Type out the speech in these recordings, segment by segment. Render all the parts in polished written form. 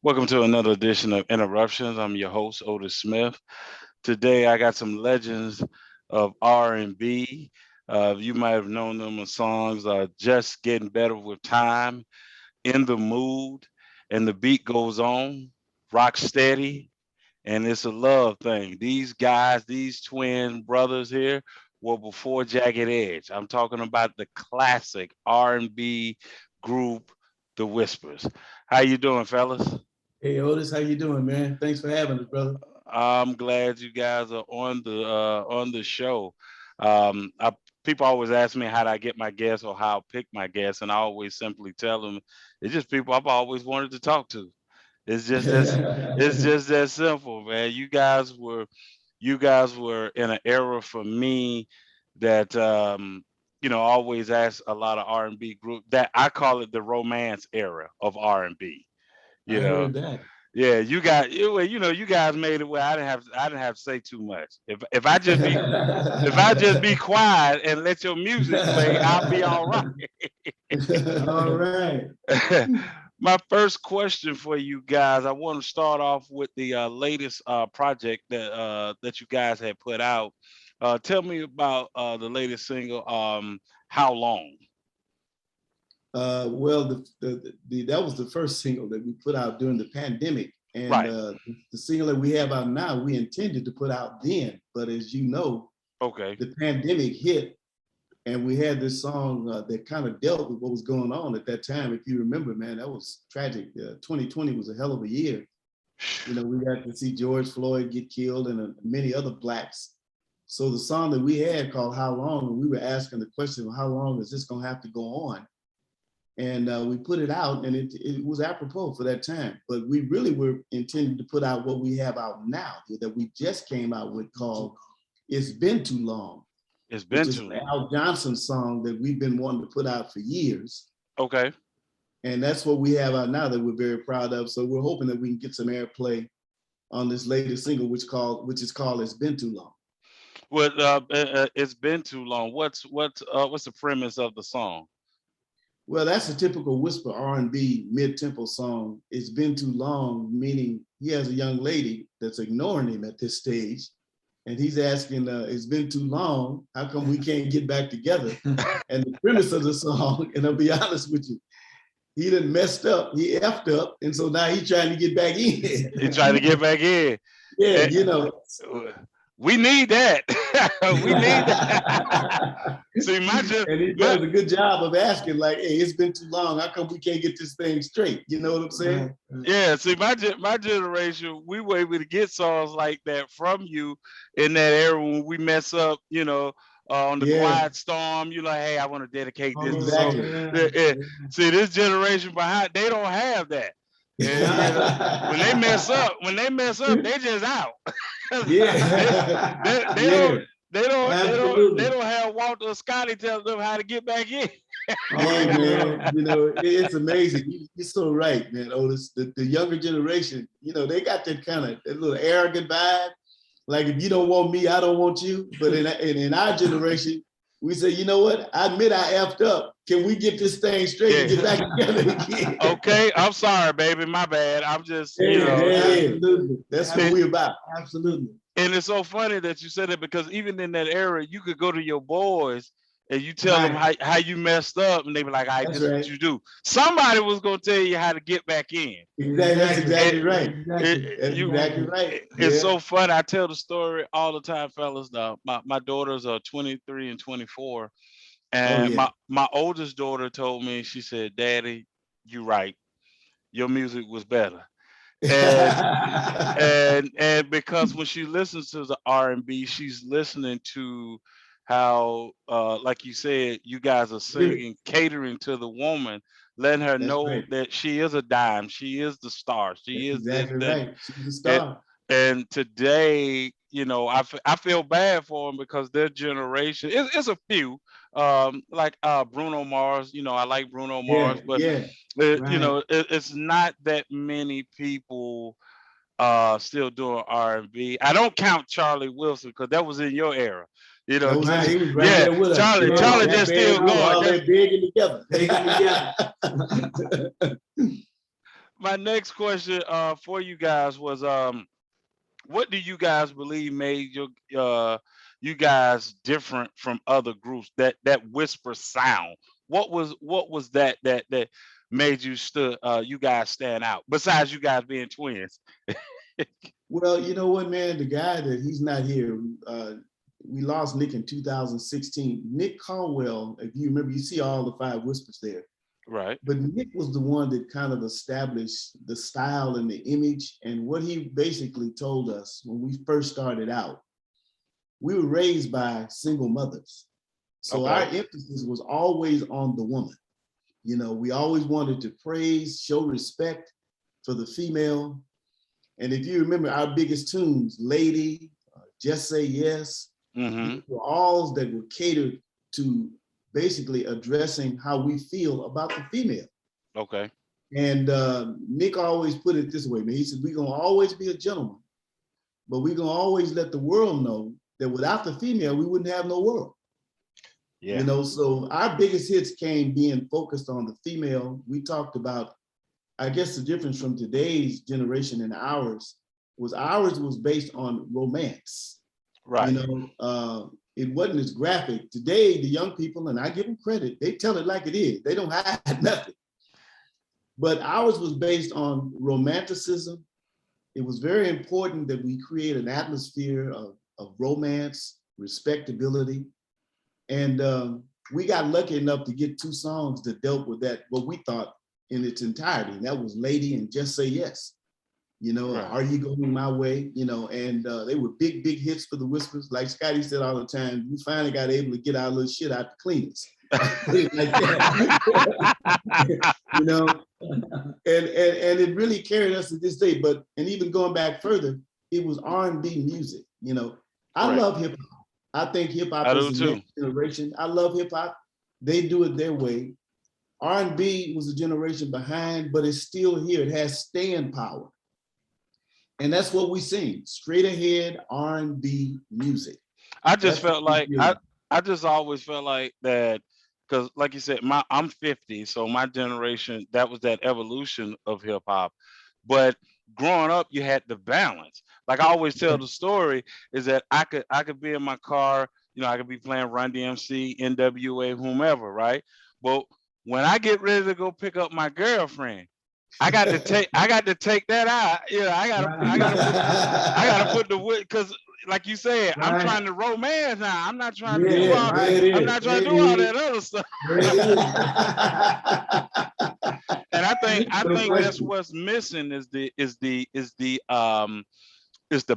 Welcome to another edition of Interruptions. I'm your host, Otis Smith. Today, I got some legends of R&B. You might have known them with songs "Just Getting Better with Time," "In the Mood," and "The Beat Goes On," "Rock Steady," and "It's a Love Thing." These guys, these twin brothers here, were before Jagged Edge. I'm talking about the classic R&B group, The Whispers. How you doing, fellas? Hey Otis, how you doing, man? Thanks for having us, brother. I'm glad you guys are on the show. People always ask me how do I get my guests or how I pick my guests, and I always simply tell them it's just people I've always wanted to talk to. It's just that it's just that simple, man. You guys were in an era for me that always ask a lot of R&B group that I call it the romance era of R&B. I You know, heard that. yeah, you guys made it where I didn't have to say too much. If I just be quiet and let your music play, I'll be all All right. right. My first question for you guys, I want to start off with the latest project that you guys had put out. Tell me about the latest single, "How Long." Well, that was the first single that we put out during the pandemic, and Right. the single that we have out now, we intended to put out then, but as you know, Okay. the pandemic hit, and we had this song that kind of dealt with what was going on at that time. If you remember, man, that was tragic. 2020 was a hell of a year. You know, we got to see George Floyd get killed and many other blacks. So the song that we had called "How Long," and we were asking the question, well, how long is this going to have to go on? And we put it out, and it was apropos for that time. But we really were intending to put out what we have out now that we just came out with called "It's Been Too Long," It's which been is too an long. Al Johnson song that we've been wanting to put out for years. Okay. And that's what we have out now that we're very proud of. So we're hoping that we can get some airplay on this latest single, which is called "It's Been Too Long." Well, it's been too long. What's the premise of the song? Well, that's a typical whisper R&B mid-tempo song. It's been too long, meaning he has a young lady that's ignoring him at this stage, and he's asking, "It's been too long. How come we can't get back together?" And the premise of the song, and I'll be honest with you, he done messed up. He effed up, and so now he's trying to get back in. He trying to get back in. Yeah, Eh, you know. we need that. We need that. And See, he my does a good job of asking, like, "Hey, it's been too long. How come we can't get this thing straight?" You know what I'm saying? yeah. See, my generation, we were able to get songs like that from you in that era when we mess up. On the Yeah, Quiet Storm, you're like, hey, I want to dedicate this to so. exactly. See, this generation behind, they don't have that. And when they mess up, they just out. they, they, Yeah, they yeah, don't they don't they don't they absolutely. don't have Walter or Scotty tell them how to get back in. Hey, man, it's amazing. You're so right, man, Otis. The younger generation, they got that little arrogant vibe. Like, if you don't want me, I don't want you. But in our generation, we say, you know what? I admit I effed up. Can we get this thing straight and get back Yeah. together again? Okay, I'm sorry, baby. My bad. I'm just, Hey, absolutely. That's what it, we're about. Absolutely. and it's so funny that you said it because even in that era, you could go to your boys and you tell them Right. how you messed up, and they be like, "All right, That's this is what right. you do." Somebody was gonna tell you how to get back in. Exactly. That's exactly right. That's You exactly right. it's Yeah. so funny. I tell the story all the time, fellas. My daughters are 23 and 24, Oh and yeah. my oldest daughter told me, she said, "Daddy, you right. Your music was better." And because when she listens to the R&B, she's listening to how, like you said, you guys are Really. singing, catering to the woman, letting her That's know right. that she is a dime, she is the star, she That's is this, exactly that. right. She's a And, star. and today, I feel bad for them because their generation, it's a few, like Bruno Mars. I like Bruno Mars, Yeah. but Yeah. it's not that many people still doing R&B. I don't count Charlie Wilson because that was in your era. That was Right. he was right Yeah, there with us. Yeah. Charlie That just still band, we were going. all That's there digging together. Digging together. my next question for you guys was what do you guys believe made you guys different from other groups? That whisper sound. What was that made you guys stand out? Besides you guys being twins. Well, you know what, man? The guy that he's not here. We lost Nick in 2016. Nick Caldwell, if you remember, you see all the five whispers there. Right. But Nick was the one that kind of established the style and the image. And what he basically told us when we first started out, we were raised by single mothers. So Okay. our emphasis was always on the woman. You know, we always wanted to praise, show respect for the female. And if you remember our biggest tunes, Lady, Just Say Yes, Mm-hmm. were all that were catered to basically addressing how we feel about the female. Okay. And Nick always put it this way, man. He said, we're going to always be a gentleman, but we're going to always let the world know that without the female, we wouldn't have no world. Yeah. You know, so our biggest hits came being focused on the female. We talked about, I guess the difference from today's generation and ours was based on romance. Right. You know, it wasn't as graphic. Today, the young people, and I give them credit, they tell it like it is. They don't hide nothing. But ours was based on romanticism. It was very important that we create an atmosphere of romance, respectability. And we got lucky enough to get two songs that dealt with that, what we thought in its entirety. And that was Lady and Just Say Yes. You know, Right. Are You Going My Way? You know, and they were big hits for the Whispers. Like Scotty said all the time, we finally got able to get our little shit out the cleaners. Like that. You know, and it really carried us to this day. But, and even going back further, it was R&B music. You know, I Right. love hip hop. I think hip hop I do is the too. next generation. I love hip hop. They do it their way. R&B was a generation behind, but it's still here. It has staying power. And that's what we sing, straight ahead R&B music. I just That's what felt we like do. I just always felt like that because, like you said, I'm 50, so my generation that was that evolution of hip hop. But growing up, you had the balance. Like I always tell the story is that I could be in my car, you know, I could be playing Run DMC, NWA, whomever, right? But when I get ready to go pick up my girlfriend, I got to take that out. You know, I gotta put the wood because, like you said, I'm Right. trying to romance now. I'm not trying to Yeah, do all. right. I'm not trying to do all that other stuff. And I think that's what's missing is the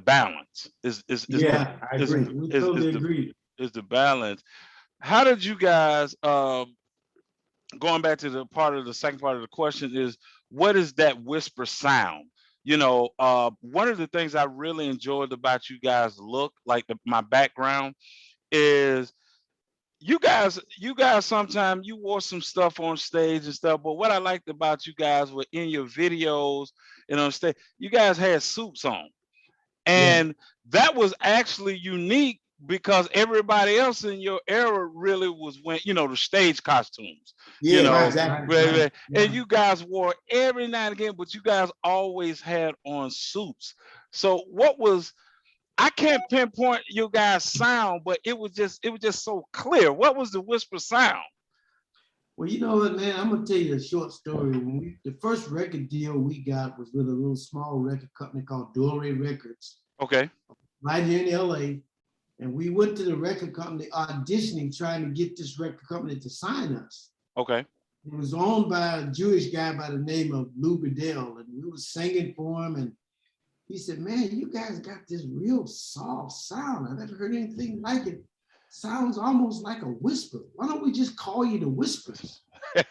balance. Yeah, I agree. We totally agree. Is the balance. How did you guys going back to the second part of the question is what is that whisper sound? You know, one of the things I really enjoyed about you guys look like my background is you guys sometimes you wore some stuff on stage and stuff, but what I liked about you guys were in your videos and on stage, you guys had suits on. And that was actually unique because everybody else in your era really was when, you know, the stage costumes, Yeah, you know, exactly. right. And you guys wore every now and again, but you guys always had on suits. So I can't pinpoint your guys' sound, but it was just so clear. What was the whisper sound? Well, you know what, man, I'm gonna tell you a short story. When the first record deal we got was with a little small record company called Dore Records. Okay. Right here in LA. And we went to the record company auditioning, trying to get this record company to sign us. Okay. It was owned by a Jewish guy by the name of Lou Bedell, and we were singing for him. And he said, man, you guys got this real soft sound. I never heard anything like it. Sounds almost like a whisper. Why don't we just call you the Whispers?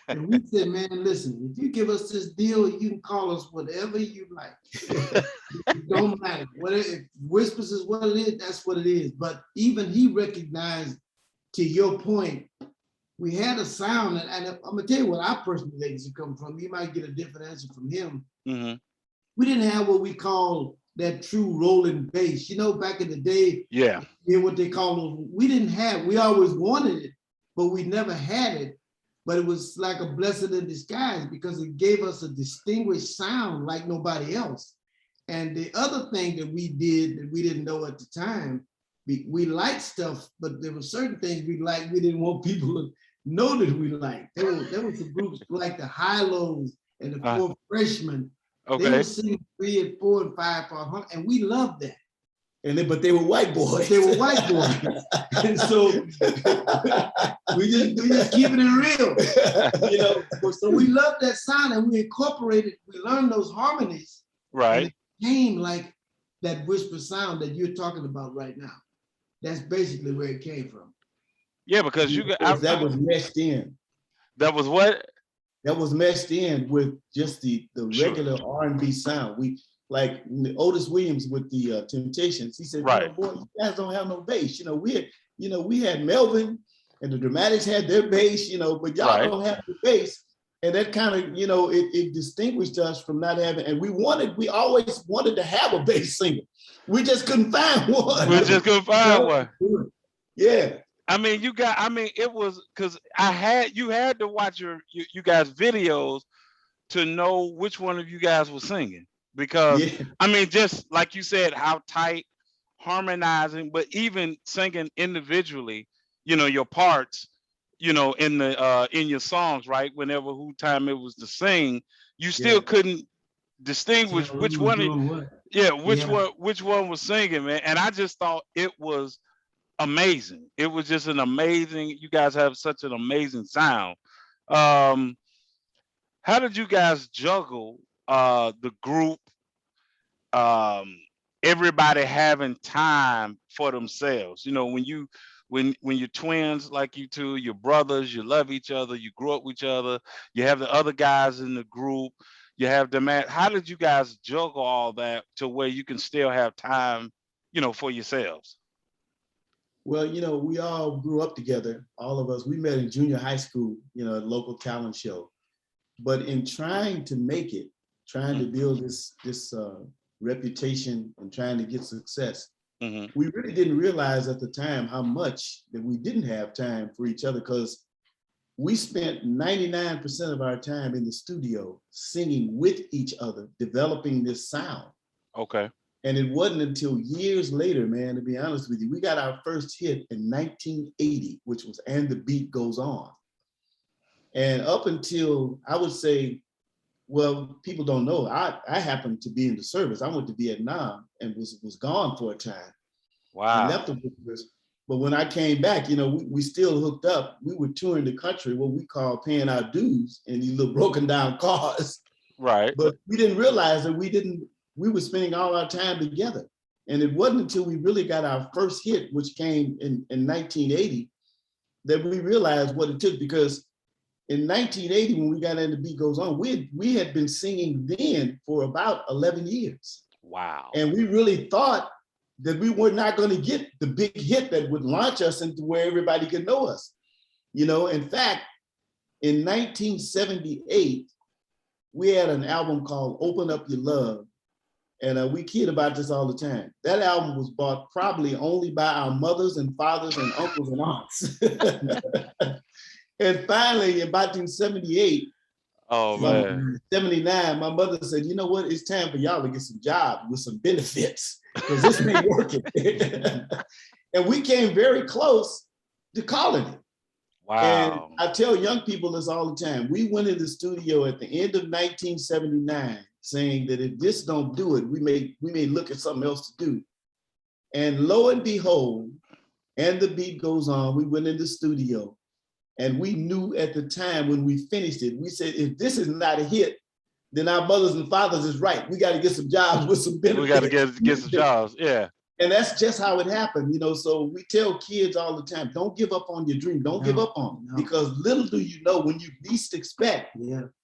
And we said, man, listen, if you give us this deal, you can call us whatever you like. It don't matter. If Whispers is what it is, that's what it is. But even he recognized, to your point, we had a sound, and I'm gonna tell you what I personally think it come from. You might get a different answer from him. Mm-hmm. We didn't have what we call that true rolling bass. You know, back in the day, yeah, what they call those, we didn't have, we always wanted it, but we never had it. but it was like a blessing in disguise because it gave us a distinguished sound like nobody else. And the other thing that we did that we didn't know at the time, we liked stuff, but there were certain things we liked we didn't want people to know that we liked. There was the groups like the High-Lows and the Four Freshmen. They were singing 3 and 4 and 5 for 100, and we loved that. But they were white boys. They were white boys. And so we just keeping it real. You know, so we loved that sound and we incorporated, we learned those harmonies. Right. And it came like that whisper sound that you're talking about right now. That's basically where it came from. Yeah, because that was meshed in. That was what? That was meshed in with just the regular R&B sound. We like Otis Williams with the Temptations. He said, right, boy, you guys don't have no bass. We had Melvin and the Dramatics had their bass, but y'all don't have the bass. And that kind of, it distinguished us from not having, and we always wanted to have a bass singer. We just couldn't find one. one. Yeah. It was because you had to watch you guys' videos to know which one of you guys was singing. Because just like you said, how tight, harmonizing, but even singing individually, your parts, in your songs, right? Whenever who time it was to sing, you still couldn't distinguish which one was singing, man. And I just thought it was amazing. It was just an amazing. You guys have such an amazing sound. How did you guys juggle the group, everybody having time for themselves? When you're twins like you two, you're brothers, you love each other, you grew up with each other, you have the other guys in the group, you have how did you guys juggle all that to where you can still have time, for yourselves? Well, we all grew up together, all of us. We met in junior high school, a local talent show. But in trying to make it, trying to build this reputation and trying to get success, we really didn't realize at the time how much that we didn't have time for each other, because we spent 99% of our time in the studio singing with each other, developing this sound. Okay. And it wasn't until years later, man, to be honest with you, we got our first hit in 1980, which was "And the Beat Goes On." And up until, I would say, well, people don't know, I happened to be in the service. I went to Vietnam and was gone for a time. Wow. I left the business. But when I came back, we still hooked up. We were touring the country, what we call paying our dues in these little broken down cars. Right. But we didn't realize that we were spending all our time together. And it wasn't until we really got our first hit, which came in 1980, that we realized what it took. Because in 1980, when we got "And the Beat Goes On," we had been singing then for about 11 years. Wow. And we really thought that we were not going to get the big hit that would launch us into where everybody could know us. In fact, in 1978, we had an album called "Open Up Your Love." And we kid about this all the time. That album was bought probably only by our mothers and fathers and uncles and aunts. And finally, in 1978, 79, my mother said, "You know what? It's time for y'all to get some jobs with some benefits, because this ain't working." And we came very close to calling it. Wow. And I tell young people this all the time. We went in the studio at the end of 1979 saying that if this don't do it, we may look at something else to do. And lo and behold, "And the Beat Goes On," we went in the studio. And we knew at the time when we finished it, we said, if this is not a hit, then our mothers and fathers is right. We got to get some jobs with some benefits. We got to get some jobs, yeah. And that's just how it happened, So we tell kids all the time, don't give up on your dream. Don't give up on it. Because little do you know, when you least expect,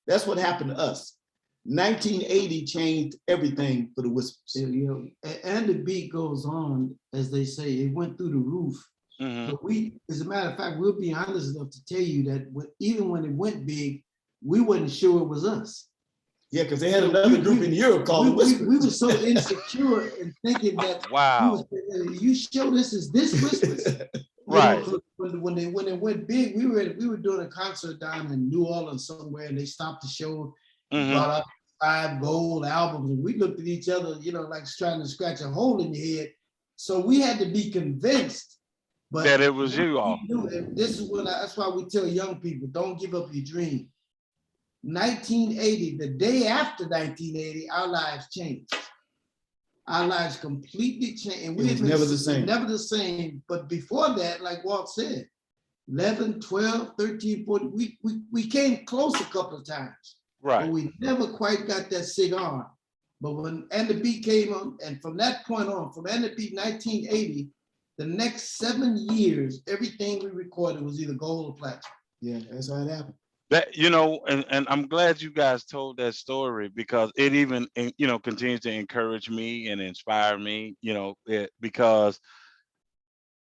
that's what happened to us. 1980 changed everything for the Whispers. And the Beat Goes On, as they say, it went through the roof. But as a matter of fact, we'll be honest enough to tell you that even when it went big, we wasn't sure it was us. Yeah, because they had another group in Europe called the Whispers. We were so insecure in thinking that, wow, you sure this is this Whispers? Right. When it went big, we were doing a concert down in New Orleans somewhere, and they stopped the show, brought out 5 gold albums, and we looked at each other, like trying to scratch a hole in your head. So we had to be convinced, but that it was you all. This is that's why we tell young people, don't give up your dream. 1980, the day after 1980, our lives changed. Our lives completely changed. And it was never the same. Never the same. But before that, like Walt said, 11, 12, 13, 14, we came close a couple of times. Right. But we never quite got that cigar. But when And the Beat came on, and from that point on, from And the Beat 1980, the next 7 years, everything we recorded was either gold or platinum. Yeah, that's how it happened. That, and I'm glad you guys told that story, because it even, continues to encourage me and inspire me, because,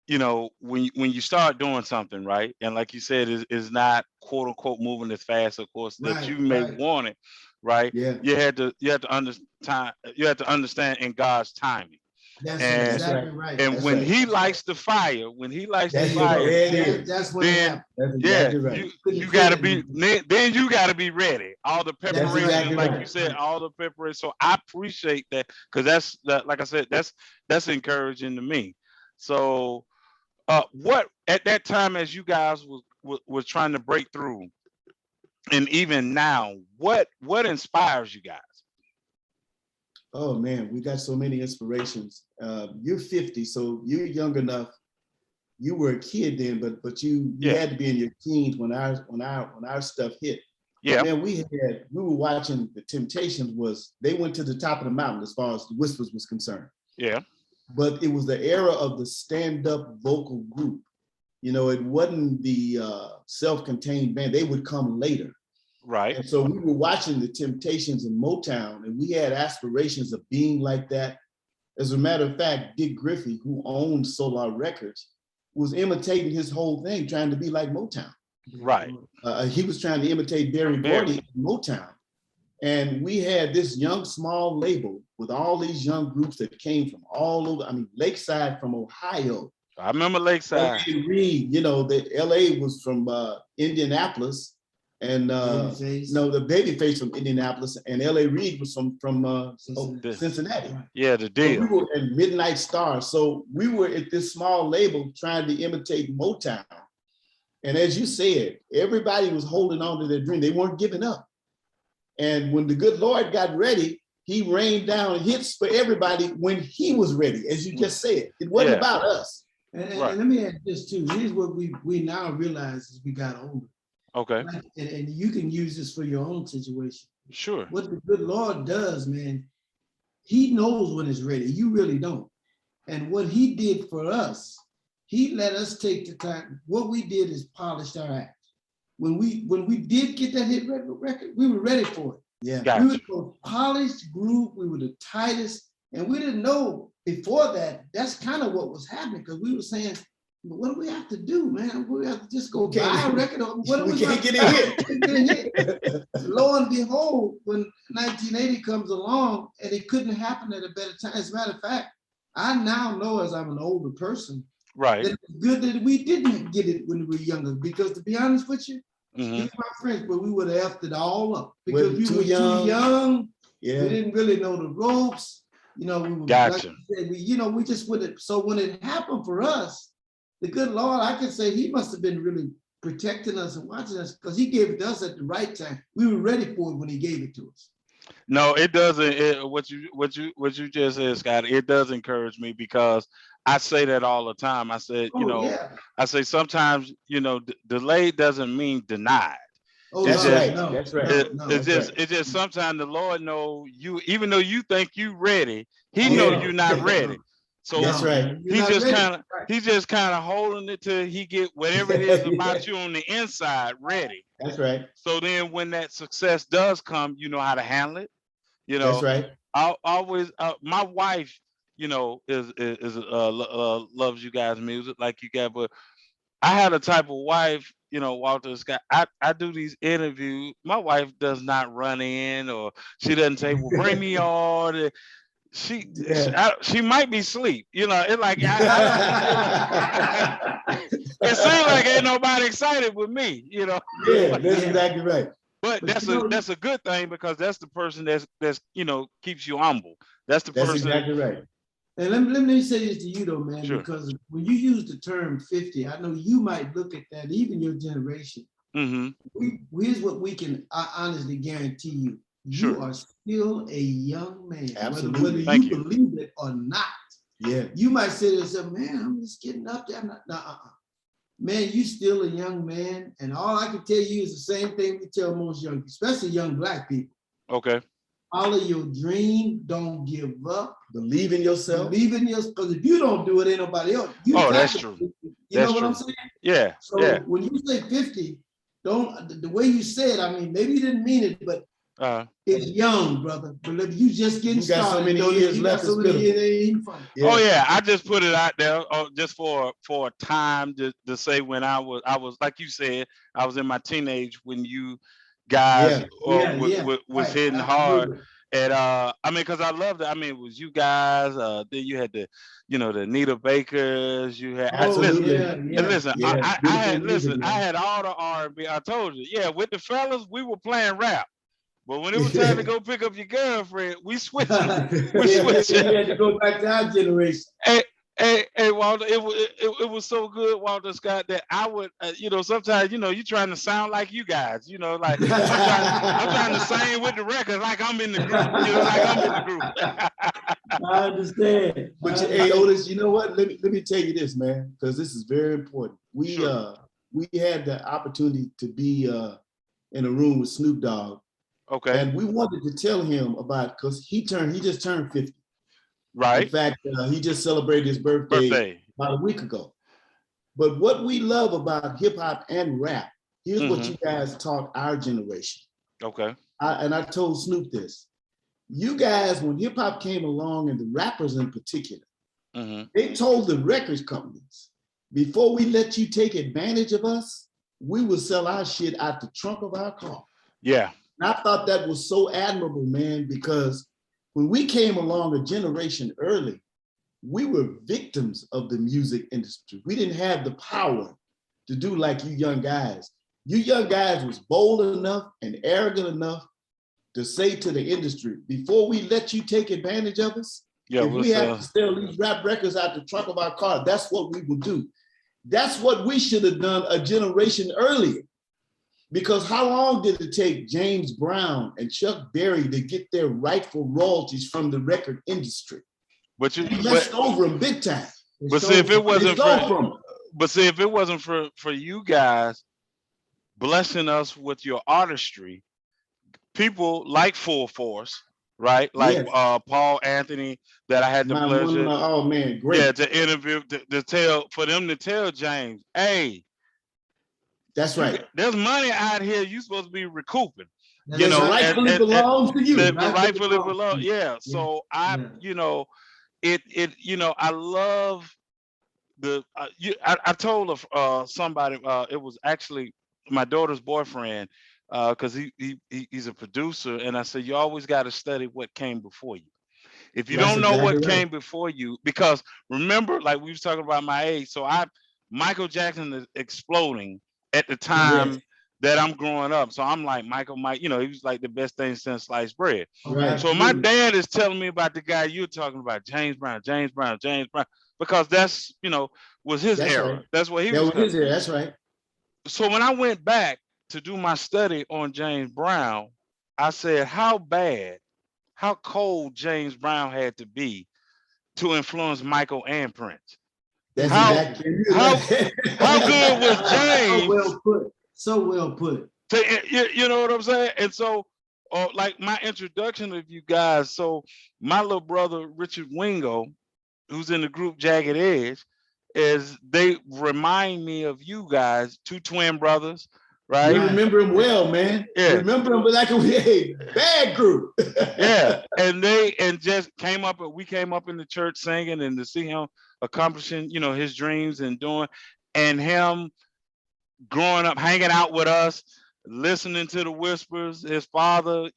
when you start doing something, right, and like you said, is not quote unquote moving as fast, of course, that you may want it, right? Yeah. You had to understand in God's timing. That's And- exactly right. And That's when right. he lights the fire, That's it. That's when it then happened. That's yeah, exactly right. you gotta be, then you gotta be ready. All the preparation, exactly like right. you said, all the preparation. So I appreciate that, because like I said, that's encouraging to me. So what at that time, as you guys was trying to break through, and even now, what inspires you guys? Oh man, we got so many inspirations. You're 50, so you're young enough. You were a kid then, but you had to be in your teens when our stuff hit. Yeah. Man, we were watching the Temptations. They went to the top of the mountain as far as the Whispers was concerned. Yeah. But it was the era of the stand-up vocal group. It wasn't the self-contained band. They would come later. Right. And so we were watching the Temptations in Motown, and we had aspirations of being like that. As a matter of fact, Dick Griffey, who owned Solar Records, was imitating his whole thing, trying to be like Motown. Right. He was trying to imitate Berry Gordy in Motown. And we had this young, small label with all these young groups that came from all over. I mean, Lakeside from Ohio. I remember Lakeside. L.A. Reid, the LA was from Indianapolis. And the Babyface from Indianapolis, and L.A. Reid was from Cincinnati. Yeah, the deal. So we were at Midnight Star. So we were at this small label trying to imitate Motown. And as you said, everybody was holding on to their dream. They weren't giving up. And when the good Lord got ready, he rained down hits for everybody when he was ready, as you just said. It wasn't about us. And let me add this too. Here's what we now realize as we got older. Okay. And you can use this for your own situation. Sure. What the good Lord does, man, he knows when it's ready. You really don't. And what he did for us, he let us take the time. What we did is polished our act. When we did get that hit record, we were ready for it. Yeah. Gotcha. We were the most polished group. We were the tightest. And we didn't know before that, that's kind of what was happening, because we were saying, what do we have to do, man? We have to just go buy a record. What do we can't get it hit. Lo and behold, when 1980 comes along, and it couldn't happen at a better time. As a matter of fact, I now know, as I'm an older person, right, that it's good that we didn't get it when we were younger. Because to be honest with you, Mhm. excuse my French, but we would have effed it all up because We're we too were young. too young. Yeah. We didn't really know the ropes. We were, Gotcha. like you said, we just wouldn't. So when it happened for us, the good Lord, I can say he must have been really protecting us and watching us, because he gave it to us at the right time. We were ready for it when he gave it to us. No, it doesn't. What you just said, Scott, it does encourage me, because I say that all the time. I said, Yeah. I say sometimes, delayed doesn't mean denied. Oh, It's no, just- no, that's right. no, It's no. just sometimes the Lord know you, even though you think you ready, he Yeah. know you're not ready. So That's right. You're he not just ready. kind of Right. he's just kind of holding it till he get whatever it is about you on the inside ready. That's right. So then when that success does come, you know how to handle it. That's right. I always my wife, is loves you guys' music like you got, but I had a type of wife, Walter Scott. I do these interviews. My wife does not run in, or she doesn't say, "Well, bring me on." she might be asleep. You know, it like it seems like ain't nobody excited with me. You know. Yeah, that's exactly right. But that's a good thing because that's the person that's keeps you humble. That's the person. That's exactly right. And let me say this to you though, man, Sure. because when you use the term 50, I know you might look at that, even your generation. Here's what we can honestly guarantee you. You are still a young man. Absolutely. Whether you believe it or not. Yeah. You might say to yourself, man, I'm just getting up there. Man, you still a young man. And all I can tell you is the same thing we tell most young, especially young Black people. Okay. Follow your dream. Don't give up. Believe in yourself. Believe in yourself. Because if you don't do it, ain't nobody else. That's true. You know what I'm saying? Yeah. So when you say 50, the way you said, I mean, maybe you didn't mean it, but it's young, brother. But if you just getting started, so many years left. So many years, ain't even funny. Yeah. Oh yeah, I just put it out there just for a time to say when I was like you said, I was in my teenage when you guys was hitting hard. And I mean, because I loved it. I mean, it was you guys. Then you had the Anita Bakers. You had listen. I had all the R&B. I told you, with the fellas, we were playing rap. But when it was time to go pick up your girlfriend, we switched. We had to go back to our generation. Hey, Walter, it was so good, Walter Scott, that I would, sometimes, you're trying to sound like you guys, like I'm trying to sing with the record like I'm in the group, like I'm in the group. I understand. But hey, Otis, you know what? Let me tell you this, man, because this is very important. We had the opportunity to be in a room with Snoop Dogg. Okay. And we wanted to tell him about, because he just turned 50. Right. In fact, he just celebrated his birthday about a week ago. But what we love about hip hop and rap, here's what you guys taught our generation. Okay. I told Snoop this. You guys, when hip hop came along, and the rappers in particular, they told the record companies, before we let you take advantage of us, we will sell our shit out the trunk of our car. Yeah. And I thought that was so admirable, man, because when we came along a generation early, we were victims of the music industry. We didn't have the power to do like you young guys. You young guys was bold enough and arrogant enough to say to the industry, before we let you take advantage of us, if we have to sell these rap records out the trunk of our car, that's what we will do. That's what we should have done a generation earlier. Because how long did it take James Brown and Chuck Berry to get their rightful royalties from the record industry? But you messed over them big time. But see, if it wasn't for you guys blessing us with your artistry, people like Full Force, right? Like Paul Anthony, that I had the pleasure. Oh man, great. Yeah, to interview for them to tell James, hey. That's right. There's money out here you're supposed to be recouping. Rightfully belongs to you. Rightfully belongs. Yeah. So I love I told somebody, it was actually my daughter's boyfriend, because he's a producer, and I said, you always got to study what came before you. If you don't know what came before you, because remember, like we was talking about my age, so Michael Jackson is exploding at the time that I'm growing up. So I'm like, Mike, he was like the best thing since sliced bread. Right. So my dad is telling me about the guy you're talking about, James Brown, because that's, was his era. Right. That's what he was. His era. That's right. So when I went back to do my study on James Brown, I said, how cold James Brown had to be to influence Michael and Prince. How good was James? So well put. You know what I'm saying? And so, like my introduction of you guys. So my little brother Richard Wingo, who's in the group Jagged Edge, they remind me of you guys, two twin brothers, right? You remember him well, man. Yeah. Remember him like a bad group. Yeah. And we came up in the church singing, and to see him accomplishing, his dreams and doing, and him growing up, hanging out with us, listening to the Whispers, his father,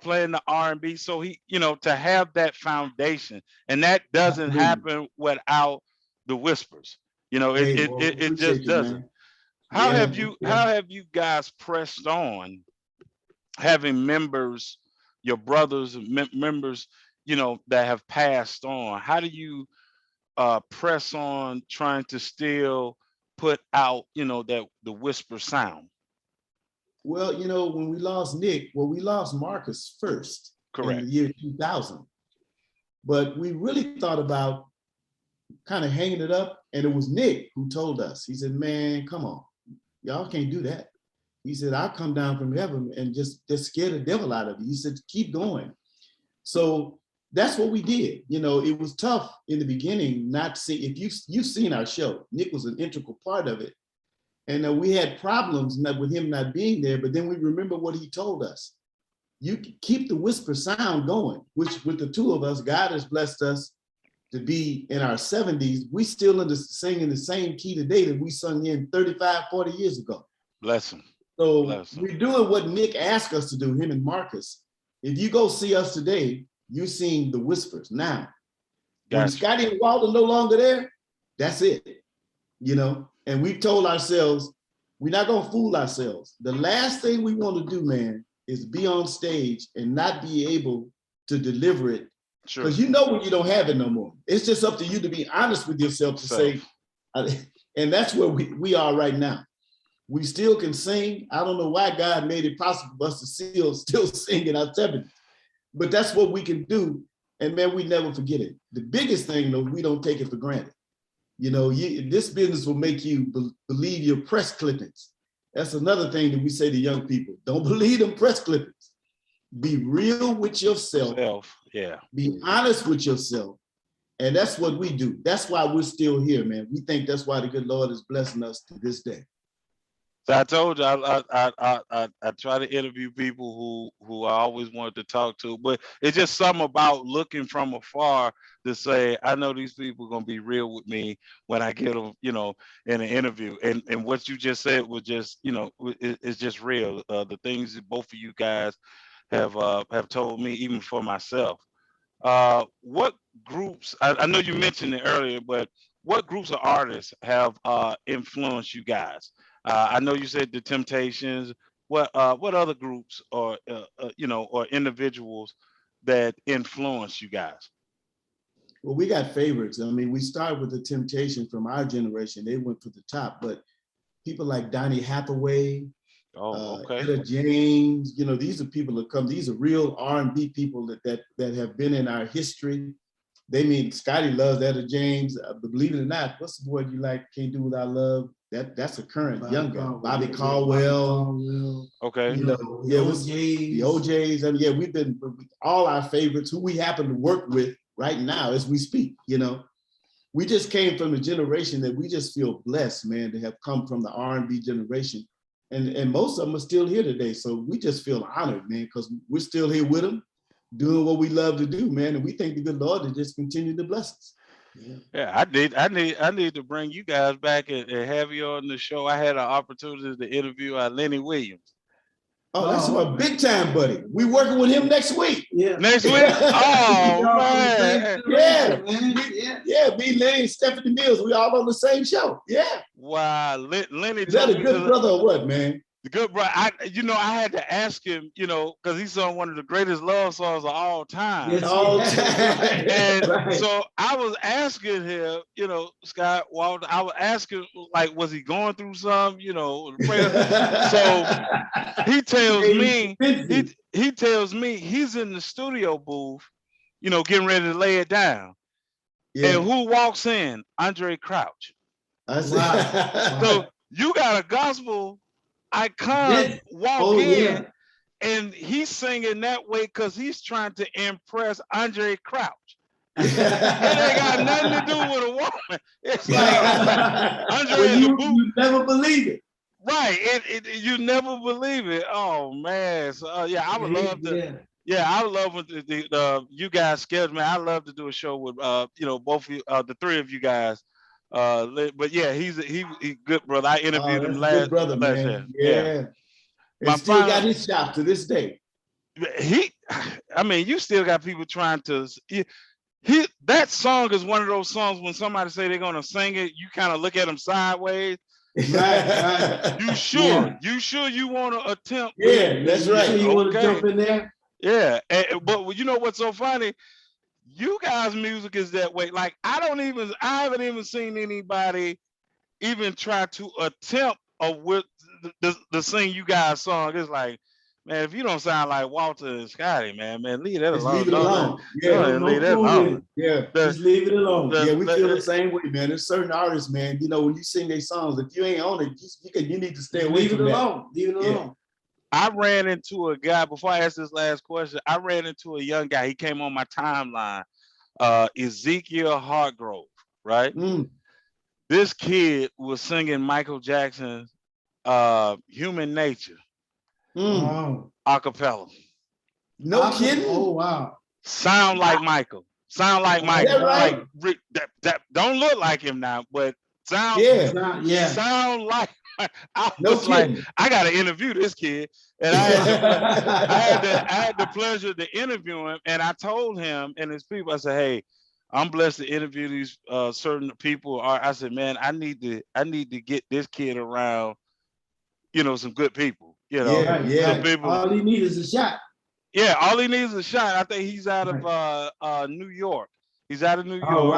playing the R&B. So he, to have that foundation, and that doesn't Absolutely. happen without the whispers. Hey, It well, it, it appreciate just you, doesn't. man. Yeah, How have you guys pressed on having members, your brothers, members, that have passed on? How do you press on trying to still put out, that the whisper sound? well, when we lost Nick, well, we lost Marcus first in the Correct. year 2000. But we really thought about kind of hanging it up. And it was Nick who told us, he said, man, come on, y'all can't do that. He said, I'll come down from heaven and just scare the devil out of you. He said, keep going. So that's what we did. It was tough in the beginning not to see, if you've seen our show, Nick was an integral part of it. And we had problems with him not being there, but then we remember what he told us. You keep the whisper sound going, which with the two of us, God has blessed us to be in our 70s. We still singing the same key today that we sung in 35, 40 years ago. Bless him. So Bless him. we're doing what Nick asked us to do, him and Marcus. If you go see us today, you're seeing the whispers. Now, when Gotcha. Scotty and Walter no longer there, that's it. And we've told ourselves, we're not gonna fool ourselves. The last thing we want to do, man, is be on stage and not be able to deliver it. Sure. Because when you don't have it no more. It's just up to you to be honest with yourself to say, and that's where we are right now. We still can sing. I don't know why God made it possible for us to still sing in our 70s. But that's what we can do. And man, we never forget it. The biggest thing, though, we don't take it for granted. This business will make you believe your press clippings. That's another thing that we say to young people. Don't believe them press clippings. Be real with yourself. Yeah. Be honest with yourself. And that's what we do. That's why we're still here, man. We think that's why the good Lord is blessing us to this day. So I told you I try to interview people who I always wanted to talk to, but it's just something about looking from afar to say, I know these people are gonna be real with me when I get them, in an interview. And what you just said was just, it's just real. The things that both of you guys have told me, even for myself. What groups? I know you mentioned it earlier, but what groups of artists have influenced you guys? I know you said the Temptations. What other groups or or individuals that influence you guys? Well, we got favorites. I mean, we start with the Temptation from our generation. They went for the top, but people like Donny Hathaway, Okay. Etta James, these are people that come. These are real R&B people that have been in our history. Scotty loves Etta James. Believe it or not, what's the boy you like? Can't do without love. That's a current young guy. Bobby Caldwell. Okay. The OJs. I mean, we've been all our favorites who we happen to work with right now as we speak. We just came from a generation that we just feel blessed, man, to have come from the R&B generation. And most of them are still here today. So we just feel honored, man, because we're still here with them, doing what we love to do, man. And we thank the good Lord to just continue to bless us. Yeah, I need to bring you guys back and have you on the show. I had an opportunity to interview Lenny Williams. Oh, that's my big time buddy. We working with him next week. Yeah. Next week? Oh man. Yeah. Me, Lenny, and Stephanie Mills, we all on the same show. Yeah. Wow. Lenny. Is that a good brother or what, man? The good brother. I had to ask him, because he's on one of the greatest love songs of all time. Yes, all time. And Right. so I was asking him, Scott Walter, I was asking, like, was he going through some, So he tells me he's in the studio booth, getting ready to lay it down. Yeah. And who walks in? Andre Crouch. Wow. So you got a gospel icon walk in, and he's singing that way because he's trying to impress Andre Crouch. It ain't got nothing to do with a woman. It's like Andre in the booth. You never believe it. Right. You never believe it. Oh man. So I would love to. Yeah, I would love when the you guys schedule me. I'd love to do a show with both of you, the three of you guys. But yeah, he's good brother. I interviewed him last good brother, man. year. Yeah. And still got his shop to this day. he, I mean, you still got people trying to. That song is one of those songs when somebody say they're gonna sing it, you kind of look at them sideways. Right. You sure? Yeah. You sure you want to attempt? Yeah, that's You right. sure you want to Okay. jump in there? Yeah, but you know what's so funny? You guys' music is that way. Like I haven't even seen anybody even try to attempt with the sing you guys song. It's like, man, if you don't sound like Walter and Scotty, man, leave that Just alone. leave it Don't alone. go Yeah, ahead and leave that fool with alone. it. yeah. Just leave it alone. Yeah, we feel the same way, man. There's certain artists, man. You know, when you sing their songs, if you ain't on it, you need to stay Just away leave it from that. alone. Leave it Yeah. alone. I ran into a guy before I asked this last question. I ran into a young guy. He came on my timeline. Ezekiel Hargrove, right? This kid was singing Michael Jackson's Human Nature Wow. a cappella. No kidding. Oh wow. Sound like Michael. Sound like Michael. That right? Like Rick, that don't look like him now, but sound Yeah. sound like. I No was like, kidding. I gotta interview this kid, and I had the pleasure to interview him, and I told him and his people, I said, hey, I'm blessed to interview these certain people. I said, man, I need to get this kid around, some good people, Yeah. some people. All he needs is a shot. Yeah, all he needs is a shot. I think he's out of New York. He's out of New York. Oh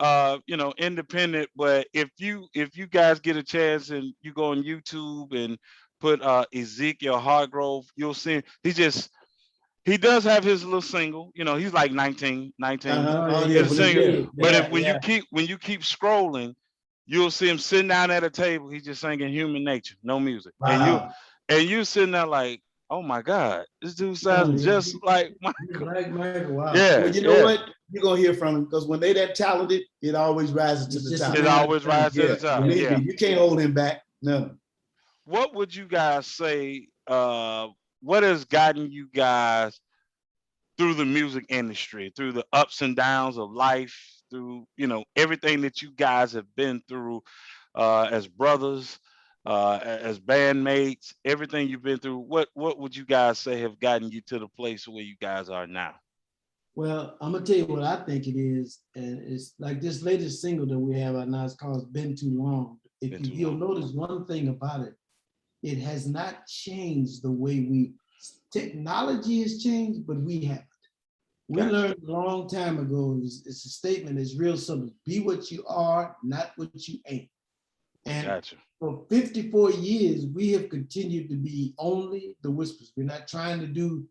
wow. Independent. But if you guys get a chance and you go on YouTube and put Ezekiel Hargrove, you'll see him. He does have his little single. He's like 19. Yeah, But when you keep scrolling, you'll see him sitting down at a table. He's just singing Human Nature, no music. Wow. And you sitting there like, oh my God, this dude sounds just like Michael. Like Michael. Wow. Yeah. Well, you know what? You're gonna hear from him because when they that talented, it always rises to the top. It always rises to the top. Yeah. You can't hold him back. No. What would you guys say? What has gotten you guys through the music industry, through the ups and downs of life, through everything that you guys have been through as brothers, as bandmates, everything you've been through? What would you guys say have gotten you to the place where you guys are now? Well, I'm gonna tell you what I think it is, and it's like this latest single that we have right now. It's called "Been Too Long." You'll notice one thing about it, it has not changed the way technology has changed, but we haven't. We learned a long time ago. It's a statement. It's real simple: be what you are, not what you ain't. And for 54 years, we have continued to be only the Whispers. We're not trying to do.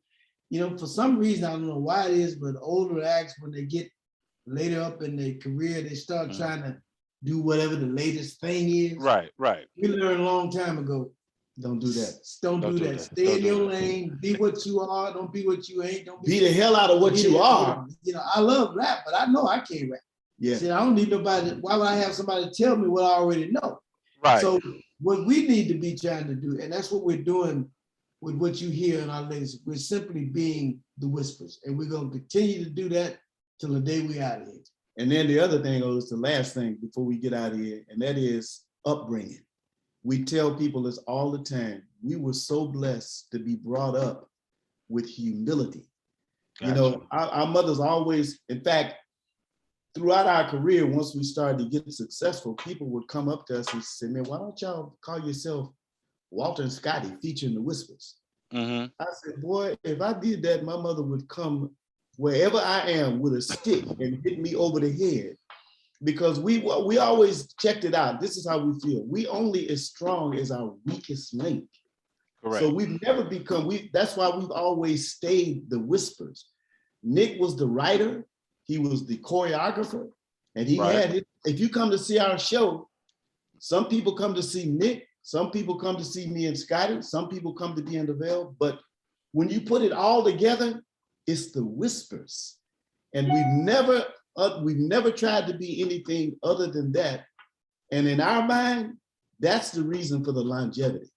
For some reason, I don't know why it is, but older acts, when they get later up in their career, they start trying to do whatever the latest thing is. Right. We learned a long time ago. Don't do that. Don't do that. Stay in your lane. Be what you are. Don't be what you ain't. Don't be the hell out of what you are. I love rap, but I know I can't rap. Yeah. See, I don't need nobody. Why would I have somebody tell me what I already know? Right. So what we need to be trying to do, and that's what we're doing with what you hear in our latest, we're simply being the Whispers, and we're going to continue to do that till the day we out of here. And then the other thing is the last thing before we get out of here, and that is upbringing. We tell people this all the time. We were so blessed to be brought up with humility. Gotcha. Our mothers always, in fact, throughout our career, once we started to get successful, people would come up to us and say, man, why don't y'all call yourself Walter and Scotty featuring the Whispers? Mm-hmm. I said, boy, if I did that, my mother would come wherever I am with a stick and hit me over the head. Because we always checked it out. This is how we feel. We only as strong as our weakest link. Correct. So we've never become, that's why we've always stayed the Whispers. Nick was the writer, he was the choreographer, and he had it. If you come to see our show, some people come to see Nick, some people come to see me and Scotty, some people come to be in the Veil, but when you put it all together, it's the Whispers. And we've never tried to be anything other than that. And in our mind, that's the reason for the longevity.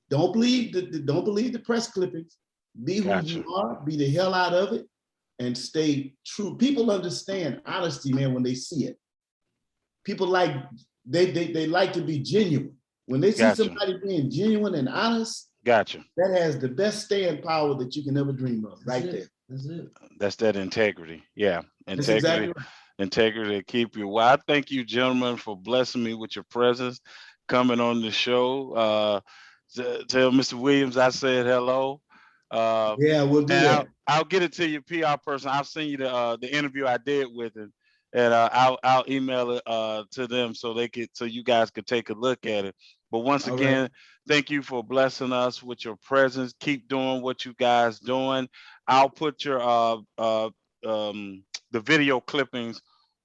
Don't believe the press clippings. Be who you are, be the hell out of it, and stay true. People understand honesty, man, when they see it. People they like to be genuine. When they see somebody being genuine and honest, Gotcha. That has the best staying power that you can ever dream of, right there. That's it. That's that integrity. Yeah. That's Integrity. exactly right. Integrity to keep you. Well, I thank you, gentlemen, for blessing me with your presence, coming on the show. Tell Mr. Williams I said hello. Yeah, we'll do And that. I'll get it to your PR person. I'll send you the interview I did with him, and I'll email it to them so you guys could take a look at it. But once All again, right. thank you for blessing us with your presence. Keep doing what you guys doing. I'll put your the video clippings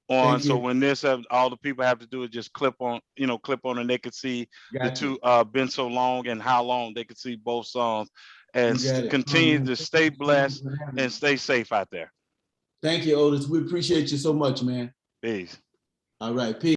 on, Thank so you. when all the people have to do is just clip on, and they could see the Got two you. Been So Long and How Long. They could see both songs, and You got it. continue to stay blessed and stay safe out there. Thank you, Otis. We appreciate you so much, man. Peace. All right. Peace.